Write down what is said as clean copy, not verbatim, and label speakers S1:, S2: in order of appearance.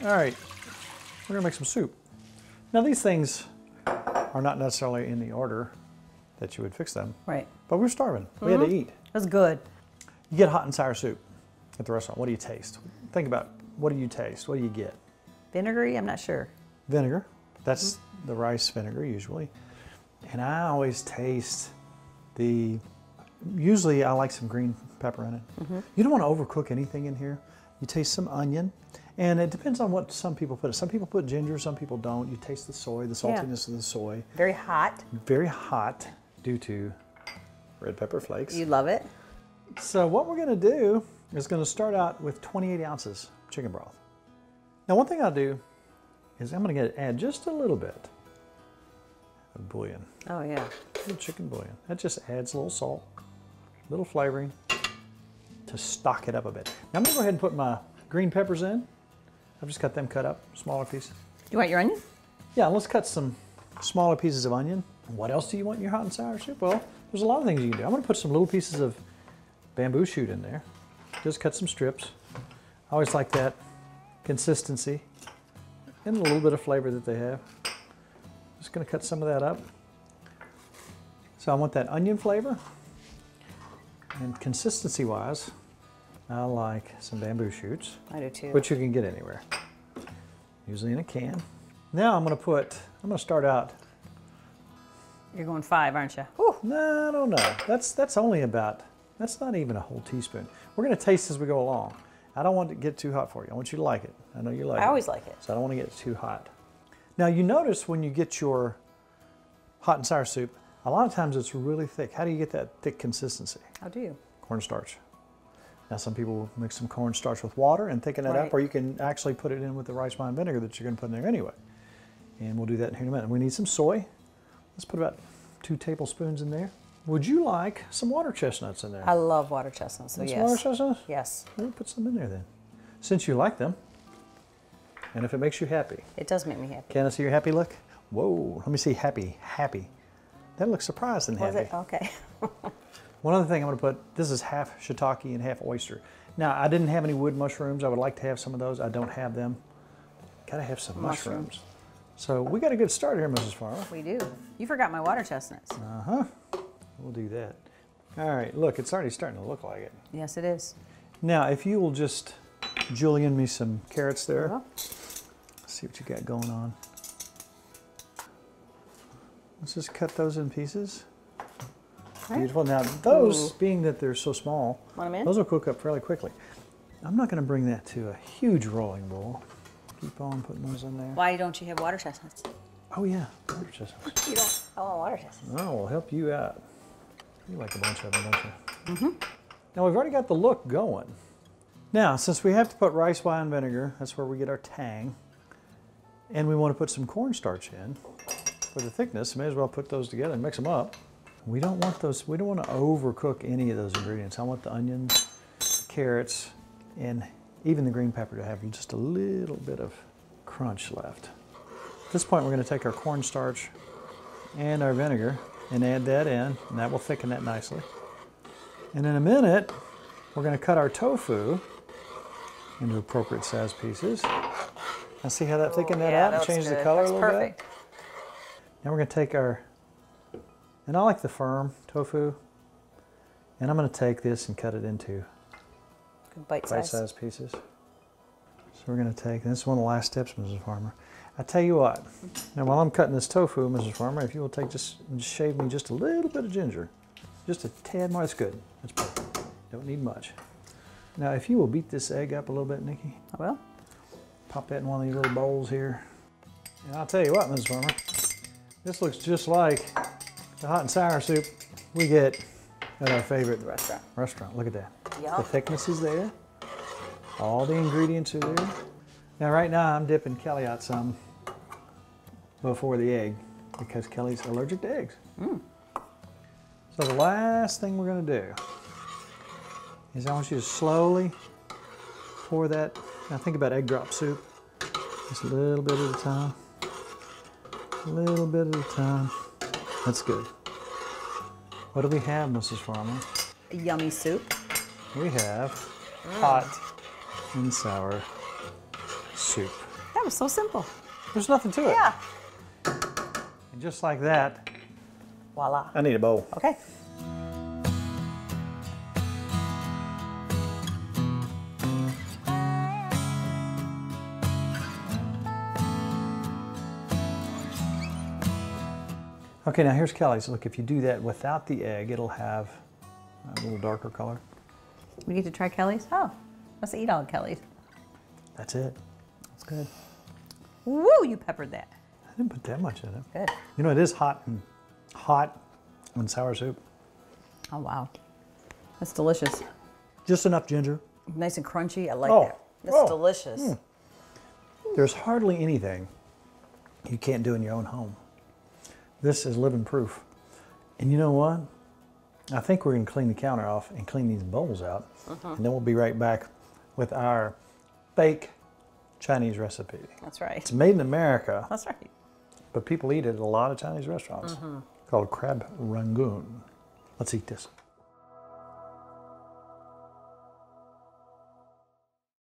S1: All right, we're gonna make some soup. Now these things are not necessarily in the order that you would fix them.
S2: Right.
S1: But we're starving. We had to eat.
S2: That's good.
S1: You get hot and sour soup at the restaurant. What do you taste? Think about, what do you taste? What do you get?
S2: Vinegary? I'm not sure.
S1: Vinegar. That's the rice vinegar usually. And I always taste usually I like some green pepper in it. You don't want to overcook anything in here. You taste some onion. And it depends on what some people put. Some people put ginger, some people don't. You taste the soy, the saltiness of the soy.
S2: Very hot.
S1: Very hot due to red pepper flakes.
S2: You love it.
S1: So what we're going to do is going to start out with 28 ounces chicken broth. Now one thing I'll do is I'm going to add just a little bit of bouillon.
S2: Oh yeah.
S1: A little chicken bouillon. That just adds a little salt, a little flavoring to stock it up a bit. Now I'm going to go ahead and put my green peppers in. I've just cut them up, smaller pieces.
S2: You want your onion?
S1: Yeah, let's cut some smaller pieces of onion. What else do you want in your hot and sour soup? Well, there's a lot of things you can do. I'm going to put some little pieces of bamboo shoot in there. Just cut some strips. I always like that consistency and a little bit of flavor that they have. Just going to cut some of that up. So I want that onion flavor. And consistency-wise, I like some bamboo shoots. I do too. Which you can get anywhere. Usually in a can. Now I'm going to start out.
S2: You're going 5, aren't you?
S1: Oh, no, I don't know. That's only about, that's not even a whole teaspoon. We're going to taste as we go along. I don't want it to get too hot for you. I want you to like it. I know you like it.
S2: I always like it.
S1: So I don't want to get it too hot. Now you notice when you get your hot and sour soup, a lot of times it's really thick. How do you get that thick consistency?
S2: How do you?
S1: Cornstarch. Now some people will mix some cornstarch with water and thicken it up, or you can actually put it in with the rice wine vinegar that you're going to put in there anyway. And we'll do that in here in a minute. We need some soy. Let's put about 2 tablespoons in there. Would you like some water chestnuts in there?
S2: I love water chestnuts, so yes.
S1: Water chestnuts?
S2: Yes.
S1: We'll put some in there then, since you like them. And if it makes you happy.
S2: It does make me happy.
S1: Can I see your happy look? Whoa, let me see happy, happy. That looks surprised and happy.
S2: Was it? Okay.
S1: One other thing I'm going to put, this is half shiitake and half oyster. Now, I didn't have any wood mushrooms. I would like to have some of those. I don't have them. Got to have some mushrooms. So we got a good start here, Mrs. Farmer.
S2: We do. You forgot my water chestnuts.
S1: Uh-huh. We'll do that. All right, look, it's already starting to look like it.
S2: Yes, it is.
S1: Now, if you will just julienne me some carrots there. Let's see what you got going on. Let's just cut those in pieces. Beautiful. Now those, being that they're so small, those will cook up fairly quickly. I'm not going to bring that to a huge rolling boil. Keep on putting those in there.
S2: Why don't you have water chestnuts?
S1: Oh yeah, water chestnuts.
S2: You don't. I want water chestnuts.
S1: Oh, we'll help you out. You like a bunch of them, don't you? Now we've already got the look going. Now, since we have to put rice wine vinegar, that's where we get our tang, and we want to put some cornstarch in for the thickness, may as well put those together and mix them up. We don't want those, we don't want to overcook any of those ingredients. I want the onions, carrots, and even the green pepper to have just a little bit of crunch left. At this point, we're going to take our cornstarch and our vinegar and add that in, and that will thicken that nicely. And in a minute, we're going to cut our tofu into appropriate size pieces. Now see how that thickened that out and changed the color a little bit? Now we're going to take our, and I like the firm tofu, and I'm going to take this and cut it into bite-sized pieces. So we're going to take, this is one of the last steps, Mrs. Farmer. I tell you what, now while I'm cutting this tofu, Mrs. Farmer, if you will take just shave me just a little bit of ginger, just a tad more, that's good. That's perfect. Don't need much. Now if you will beat this egg up a little bit, Nikki.
S2: I will.
S1: Pop that in one of these little bowls here. And I'll tell you what, Mrs. Farmer, this looks just like the hot and sour soup we get at our favorite restaurant. Look at that. Yep. The thickness is there. All the ingredients are there. Now right now I'm dipping Kelly out some before the egg because Kelly's allergic to eggs. So the last thing we're going to do is I want you to slowly pour that. Now think about egg drop soup. Just a little bit at a time. A little bit at a time. That's good. What do we have, Mrs. Farmer?
S2: A yummy soup.
S1: We have hot and sour soup.
S2: it's so simple.
S1: There's nothing to it.
S2: Yeah.
S1: And just like that,
S2: Voila.
S1: I need a bowl.
S2: Okay.
S1: Okay, now here's Kelly's. Look, if you do that without the egg, it'll have a little darker color.
S2: We get to try Kelly's? Oh, let's eat all Kelly's.
S1: That's it. That's good.
S2: Woo, you peppered that.
S1: I didn't put that much in it.
S2: Good.
S1: You know, it is hot and sour soup.
S2: Oh, wow. That's delicious.
S1: Just enough ginger.
S2: Nice and crunchy. I like
S1: Oh.
S2: that. That's
S1: Oh.
S2: delicious.
S1: There's hardly anything you can't do in your own home. This is living proof. And you know what? I think we're going to clean the counter off and clean these bowls out. And then we'll be right back with our fake Chinese recipe.
S2: That's right.
S1: It's made in America,
S2: That's right.
S1: but people eat it at a lot of Chinese restaurants. Called crab rangoon. Let's eat this.